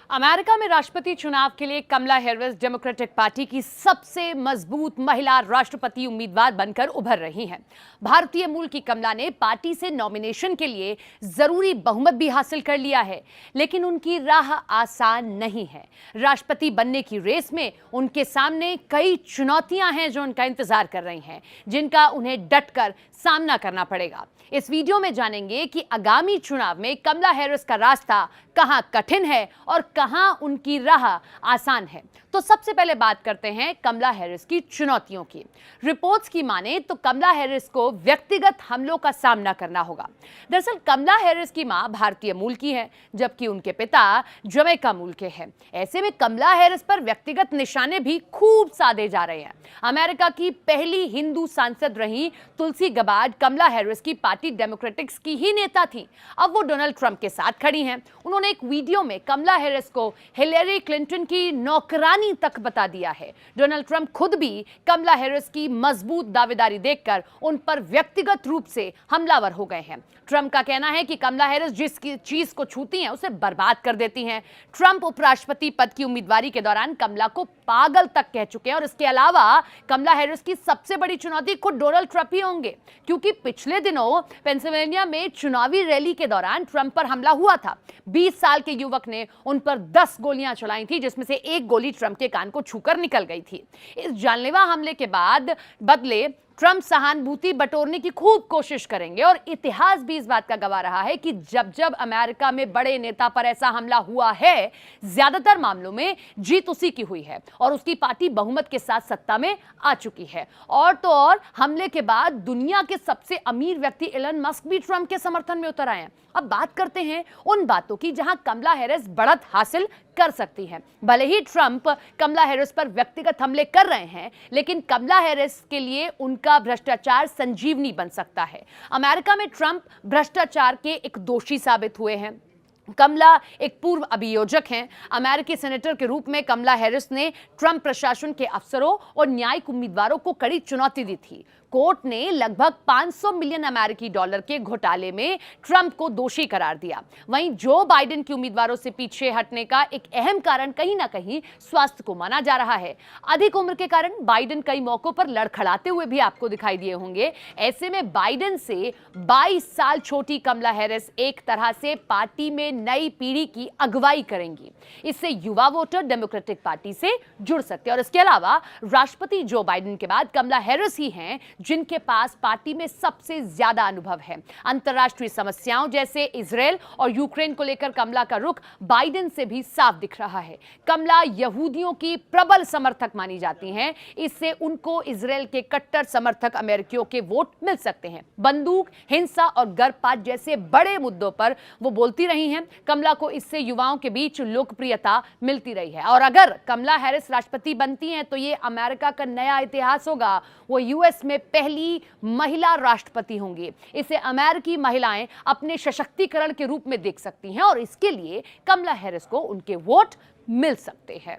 America में राष्ट्रपति चुनाव के लिए कमला हैरिस डेमोक्रेटिक पार्टी की सबसे मजबूत महिला राष्ट्रपति उम्मीदवार बनकर उभर रही हैं। भारतीय मूल की कमला ने पार्टी से नॉमिनेशन के लिए जरूरी बहुमत भी हासिल कर लिया है, लेकिन उनकी राह आसान नहीं है। राष्ट्रपति बनने की रेस में उनके सामने कई चुनौतियां हैं जो उनका इंतजार कर रही हैं, जिनका उन्हें डटकर सामना करना पड़ेगा। इस वीडियो में जानेंगे कि आगामी चुनाव में कमला हैरिस का रास्ता कहां कठिन है और कहां उनकी राह आसान है। तो सबसे पहले बात करते हैं कमला हैरिस की चुनौतियों की। रिपोर्ट्स की माने तो कमला हैरिस को व्यक्तिगत हमलों का सामना करना होगा। दरअसल कमला हैरिस की मां भारतीय मूल की है, जबकि उनके पिता जमैका मूल के हैं। ऐसे में कमला हैरिस पर व्यक्तिगत निशाने भी खूब साधे जा रहे हैं। अमेरिका की पहली हिंदू सांसद रही तुलसी गबार्ड कमला हैरिस की पार्टी डेमोक्रेटिक्स की ही नेता थी। अब वो डोनाल्ड ट्रंप के साथ खड़ी हैं। उन्होंने एक वीडियो में कमला हैरिस को हिलेरी क्लिंटन की नौकरानी तक बता दिया है। डोनाल्ड ट्रंप खुद भी कमला हैरिस की मजबूत दावेदारी देखकर उन पर व्यक्तिगत रूप से हमलावर हो गए हैं। ट्रंप का कहना है कि कमला हैरिस जिस चीज को छूती हैं उसे बर्बाद कर देती हैं। ट्रंप उपराष्ट्रपति पद की उम्मीदवारी के दौरान कमला को पागल तक कह चुके हैं और इसके अलावा कमला हैरिस की सबसे बड़ी चुनौती खुद डोनाल्ड ट्रंप ही होंगे, क्योंकि पिछले दिनों पेंसिल्वेनिया में चुनावी रैली के दौरान ट्रंप पर हमला हुआ था। 20 साल के युवक ने उन पर 10 गोलियां चलाई थी, जिसमें से एक गोली ट्रंप के कान को छूकर निकल गई थी। इस जानलेवा हमले के बदले ट्रंप सहानुभूति बटोरने की खूब कोशिश करेंगे और इतिहास भी इस बात का गवाह रहा है कि जब जब अमेरिका में बड़े नेता पर ऐसा हमला हुआ है, ज्यादातर मामलों में जीत उसी की हुई है और उसकी पार्टी बहुमत के साथ सत्ता में आ चुकी है। और तो और हमले के बाद दुनिया के सबसे अमीर व्यक्ति एलन मस्क भी ट्रंप के समर्थन में उतर आए हैं। अब बात करते हैं उन बातों की जहां कमला हैरिस बढ़त हासिल कर सकती है। भले ही ट्रंप कमला हैरिस पर व्यक्तिगत हमले कर रहे हैं, लेकिन कमला हैरिस के लिए उनका भ्रष्टाचार संजीवनी बन सकता है। अमेरिका में ट्रंप भ्रष्टाचार के एक दोषी साबित हुए हैं। कमला एक पूर्व अभियोजक हैं। अमेरिकी सेनेटर के रूप में कमला हैरिस ने ट्रंप प्रशासन के अफसरों और न्यायिक उम्मीदवारों को कड़ी चुनौती दी थी। कोर्ट ने लगभग 500 मिलियन अमेरिकी डॉलर के घोटाले में ट्रंप को दोषी करार दिया। वहीं जो बाइडेन के उम्मीदवारों से पीछे हटने का एक अहम कारण कहीं ना कहीं स्वास्थ्य को माना जा रहा है। अधिक उम्र के कारण बाइडेन कई मौकों पर लड़खड़ाते हुए भी आपको दिखाई दिए होंगे। ऐसे में बाइडेन से 22 साल छोटी कमला हैरिस एक तरह से पार्टी में नई पीढ़ी की अगुवाई करेंगी। इससे युवा वोटर डेमोक्रेटिक पार्टी से जुड़ सकते हैं और इसके अलावा राष्ट्रपति जो बाइडेन के बाद कमला हैरिस ही हैं जिनके पास पार्टी में सबसे ज्यादा अनुभव है। अंतर्राष्ट्रीय समस्याओं जैसे इजरायल और यूक्रेन को लेकर कमला का रुख बाइडेन से भी साफ दिख रहा है। कमला यहूदियों की प्रबल समर्थक मानी जाती हैं। इससे उनको इजरायल के कट्टर समर्थक अमेरिकियों के वोट मिल सकते हैं। बंदूक, हिंसा और गर्भपात जैसे बड़े मुद्दों पर वो बोलती रही हैं। कमला को इससे युवाओं के बीच लोकप्रियता मिलती रही है और अगर कमला हैरिस राष्ट्रपति बनती हैं तो ये अमेरिका का नया इतिहास होगा। वो यूएस में पहली महिला राष्ट्रपति होंगी। इसे अमेरिकी महिलाएं अपने सशक्तिकरण के रूप में देख सकती हैं और इसके लिए कमला हैरिस को उनके वोट मिल सकते हैं।